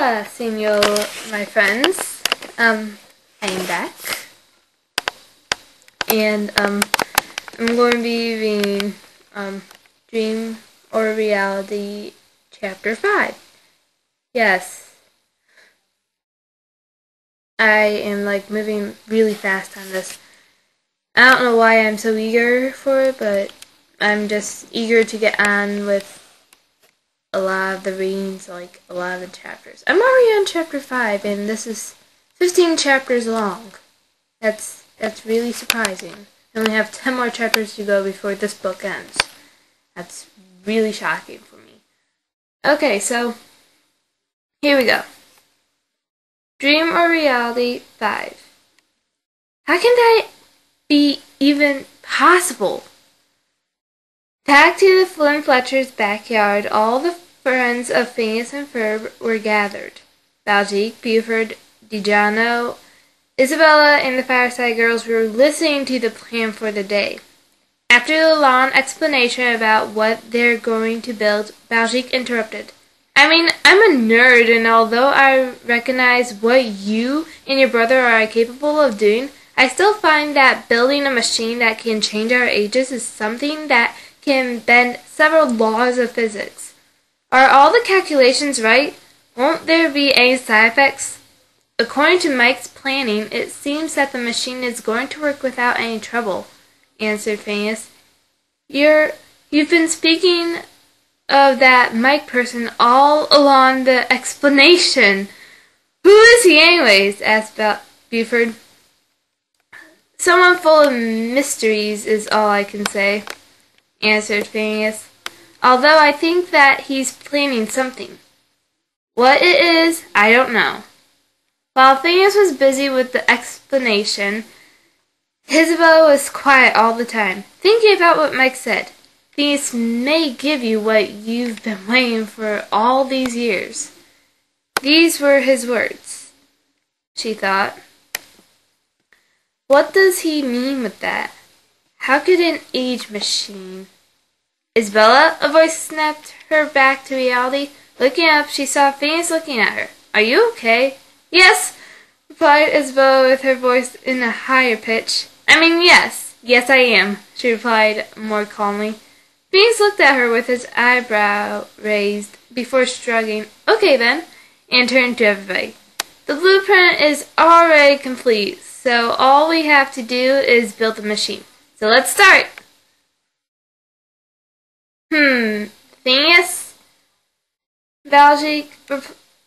Hola, senor, my friends. I'm back. And, I'm going to be reading, Dream or Reality, Chapter 5. Yes. I am, moving really fast on this. I don't know why I'm so eager for it, but I'm just eager to get on with a lot of the readings, a lot of the chapters. I'm already on chapter 5, and this is 15 chapters long. That's really surprising. I only have 10 more chapters to go before this book ends. That's really shocking for me. Okay, so here we go. Dream or Reality 5. How can that be even possible? Back to the Flynn Fletcher's backyard, all the friends of Phineas and Ferb were gathered. Baljeet, Buford, DiGiorno, Isabella, and the Fireside Girls were listening to the plan for the day. After the long explanation about what they're going to build, Baljeet interrupted. I'm a nerd, and although I recognize what you and your brother are capable of doing, I still find that building a machine that can change our ages is something that can bend several laws of physics. Are all the calculations right? Won't there be any side effects? According to Mike's planning, it seems that the machine is going to work without any trouble, answered Phineas. You've been speaking of that Mike person all along the explanation. Who is he anyways? Asked Buford. Someone full of mysteries is all I can say, answered Phineas, although I think that he's planning something. What it is, I don't know. While Phineas was busy with the explanation, Isabella was quiet all the time, thinking about what Mike said. Phineas may give you what you've been waiting for all these years. These were his words, she thought. What does he mean with that? How could an age machine? Isabella, a voice snapped her back to reality. Looking up, she saw Phineas looking at her. Are you okay? Yes, replied Isabella with her voice in a higher pitch. Yes. Yes, I am, she replied more calmly. Phineas looked at her with his eyebrow raised before shrugging. Okay then, and turned to everybody. The blueprint is already complete, so all we have to do is build the machine. So let's start. Phineas? Baljeet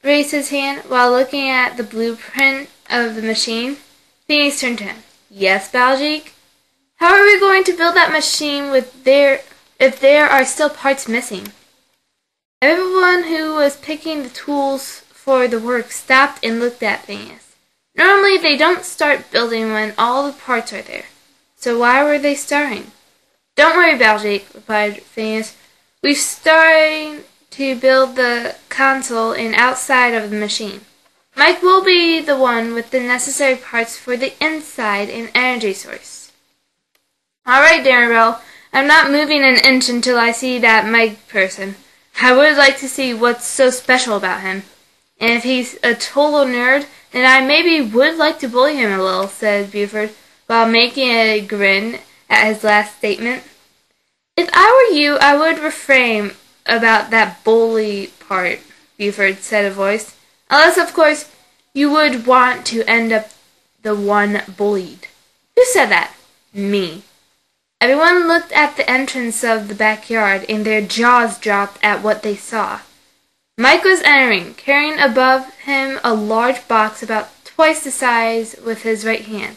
raised his hand while looking at the blueprint of the machine. Phineas turned to him. Yes, Baljeet? How are we going to build that machine if there are still parts missing? Everyone who was picking the tools for the work stopped and looked at Phineas. Normally they don't start building when all the parts are there. So why were they starting? Don't worry, Baljeet, replied Phineas. We've started to build the console and outside of the machine. Mike will be the one with the necessary parts for the inside and energy source. All right, Darrenbell. I'm not moving an inch until I see that Mike person. I would like to see what's so special about him. And if he's a total nerd, then I maybe would like to bully him a little, said Buford, while making a grin at his last statement. If I were you, I would refrain about that bully part, Buford said, a voice. Unless, of course, you would want to end up the one bullied. Who said that? Me. Everyone looked at the entrance of the backyard, and their jaws dropped at what they saw. Mike was entering, carrying above him a large box about twice the size with his right hand.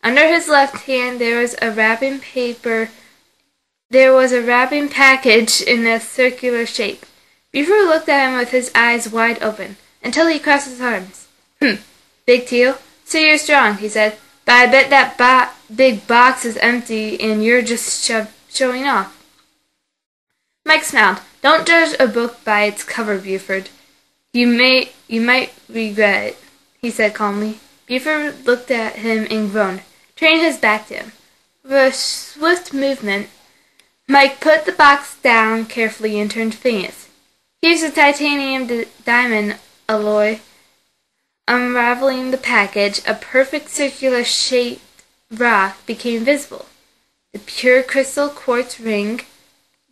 Under his left hand there was a wrapping package in a circular shape. Buford looked at him with his eyes wide open, until he crossed his arms. Big deal. So you're strong, he said, but I bet that big box is empty and you're just showing off. Mike smiled. Don't judge a book by its cover, Buford. You might regret it, he said calmly. Buford looked at him and groaned, turning his back to him. With a swift movement, Mike put the box down carefully and turned to Phineas. Here's a titanium diamond alloy. Unraveling the package, a perfect circular-shaped rock became visible. The pure crystal quartz ring.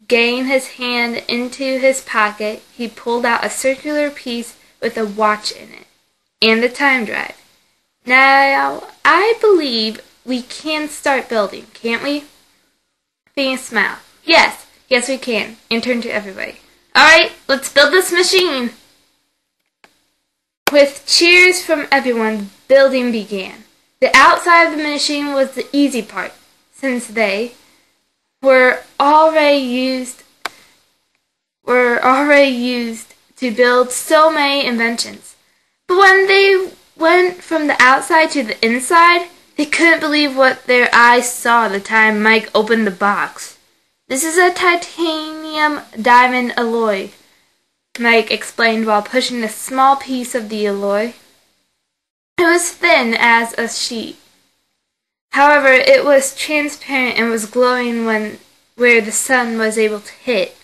Getting his hand into his pocket, he pulled out a circular piece with a watch in it, and the time drive. Now, I believe we can start building, can't we? Phineas smiled. Yes, we can, and turned to everybody. Alright, let's build this machine! With cheers from everyone, building began. The outside of the machine was the easy part, since they were already used to build so many inventions. But when they went from the outside to the inside, they couldn't believe what their eyes saw the time Mike opened the box. This is a titanium diamond alloy, Mike explained while pushing a small piece of the alloy. It was thin as a sheet. However, it was transparent and was glowing where the sun was able to hit.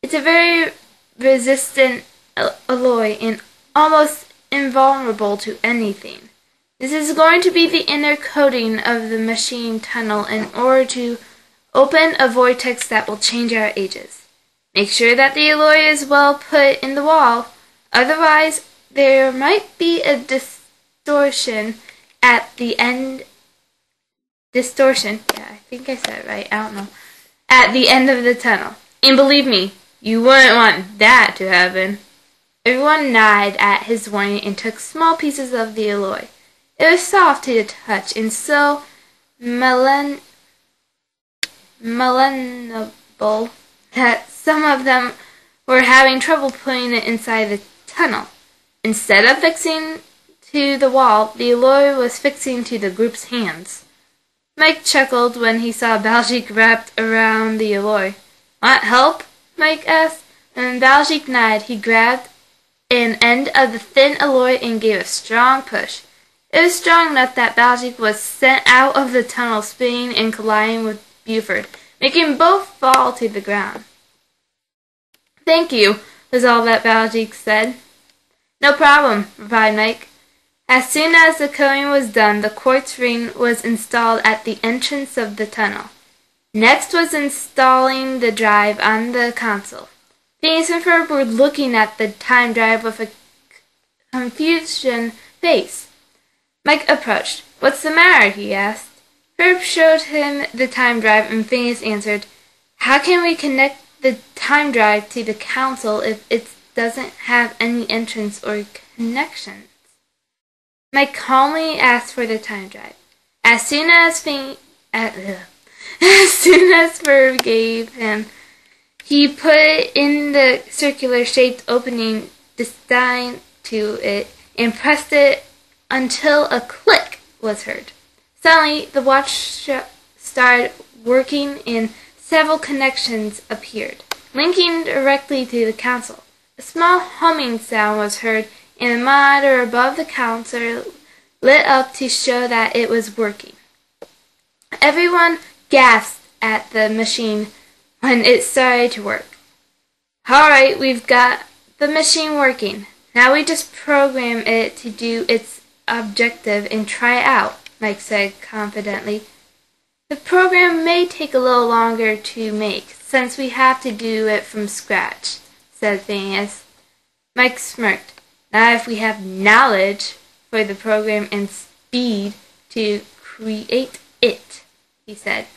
It's a very resistant alloy and almost invulnerable to anything. This is going to be the inner coating of the machine tunnel in order to open a vortex that will change our ages. Make sure that the alloy is well put in the wall, otherwise there might be a distortion at the end. Distortion, yeah, I think I said it right, I don't know. At the end of the tunnel. And believe me, you wouldn't want that to happen. Everyone nodded at his warning and took small pieces of the alloy. It was soft to the touch and so malleable that some of them were having trouble putting it inside the tunnel. Instead of fixing to the wall, the alloy was fixing to the group's hands. Mike chuckled when he saw Baljeet wrapped around the alloy. Want help? Mike asked. And when Baljeet nodded, he grabbed an end of the thin alloy and gave a strong push. It was strong enough that Baljeet was sent out of the tunnel, spinning and colliding with Buford, making both fall to the ground. Thank you, was all that Baljeet said. No problem, replied Mike. As soon as the coating was done, the quartz ring was installed at the entrance of the tunnel. Next was installing the drive on the console. Phineas and Ferb were looking at the time drive with a confusion face. Mike approached. What's the matter? He asked. Ferb showed him the time drive and Phineas answered, How can we connect the time drive to the console if it doesn't have any entrance or connections? Mike calmly asked for the time drive. As soon as Ferb gave him, he put it in the circular-shaped opening destined to it and pressed it until a click was heard. Suddenly, the watch started working and several connections appeared, linking directly to the console. A small humming sound was heard and the monitor above the console lit up to show that it was working. Everyone gasped at the machine when it started to work. Alright, we've got the machine working. Now we just program it to do its objective and try it out, Mike said confidently. The program may take a little longer to make, since we have to do it from scratch, said Phineas. Mike smirked. Not if we have knowledge for the program and speed to create it, he said.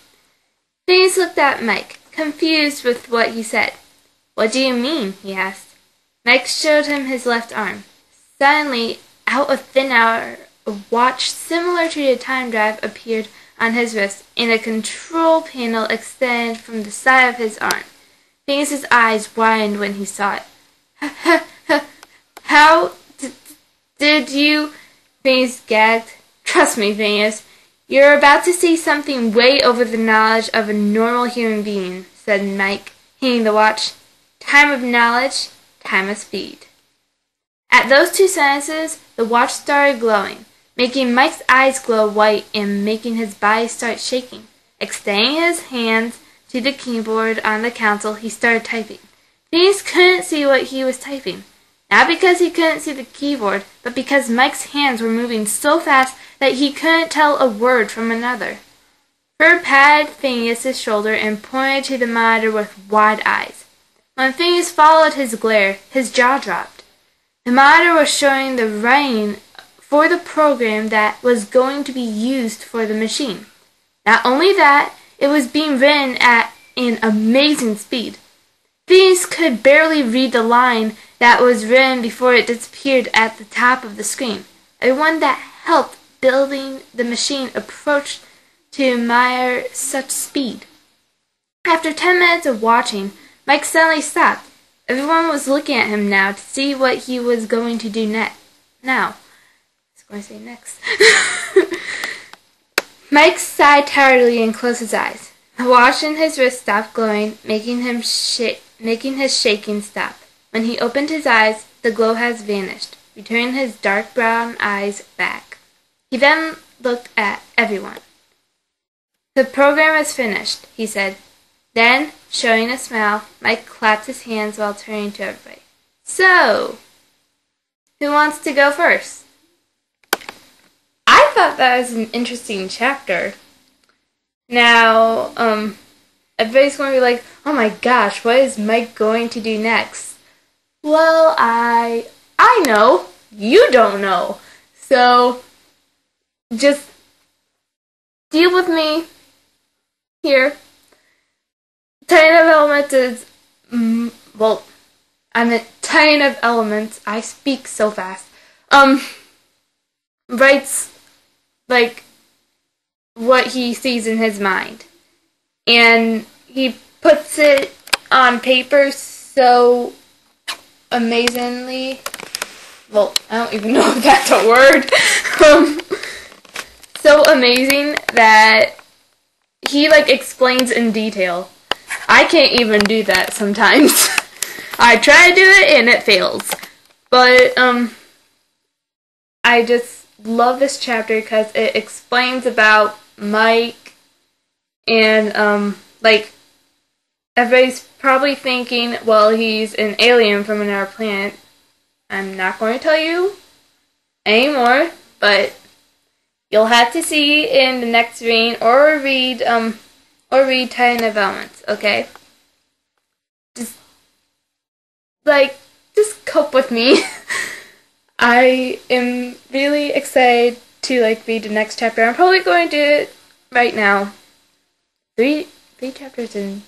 Phineas looked at Mike, confused with what he said. What do you mean? He asked. Mike showed him his left arm. Suddenly, out of thin air, a watch similar to the time drive appeared on his wrist, and a control panel extended from the side of his arm. Phineas's eyes widened when he saw it. How did you? Phineas gagged. Trust me, Phineas. You're about to see something way over the knowledge of a normal human being, said Mike, handing the watch. Time of knowledge, time of speed. At those two sentences, the watch started glowing, making Mike's eyes glow white and making his body start shaking. Extending his hands to the keyboard on the console, he started typing. Phineas couldn't see what he was typing. Not because he couldn't see the keyboard, but because Mike's hands were moving so fast that he couldn't tell a word from another. Ferd patted Phineas's shoulder and pointed to the monitor with wide eyes. When Phineas followed his glare, his jaw dropped. The monitor was showing the writing for the program that was going to be used for the machine. Not only that, it was being written at an amazing speed. Phineas could barely read the line that was written before it disappeared at the top of the screen. Everyone that helped building the machine approached to admire such speed. After 10 minutes of watching, Mike suddenly stopped. Everyone was looking at him now to see what he was going to do next. Next. Mike sighed tiredly and closed his eyes. The watch in his wrist stopped glowing, making his shaking stop. When he opened his eyes, the glow has vanished, returning his dark brown eyes back. He then looked at everyone. "The program is finished," he said. Then, showing a smile, Mike clapped his hands while turning to everybody. "So, who wants to go first?" I thought that was an interesting chapter. Now, everybody's going to be like, "Oh my gosh, what is Mike going to do next?" Well, I know. You don't know. So, just deal with me here. PnF-Elements is, PnF-Elements, I speak so fast, writes, like, what he sees in his mind. And he puts it on paper so amazingly, I don't even know if that's a word, so amazing that he, explains in detail. I can't even do that sometimes. I try to do it and it fails. But, I just love this chapter because it explains about Mike and, everybody's probably thinking, well, he's an alien from another planet. I'm not going to tell you anymore, but you'll have to see in the next reading or read PnF-Elements, okay? Just cope with me. I am really excited to read the next chapter. I'm probably going to do it right now. Three chapters in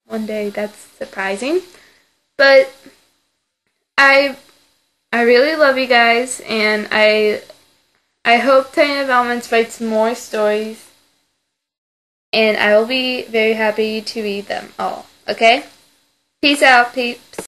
one day. That's surprising, but I really love you guys, and I hope PnF-Elements writes more stories, and I will be very happy to read them all. Okay? Peace out, peeps.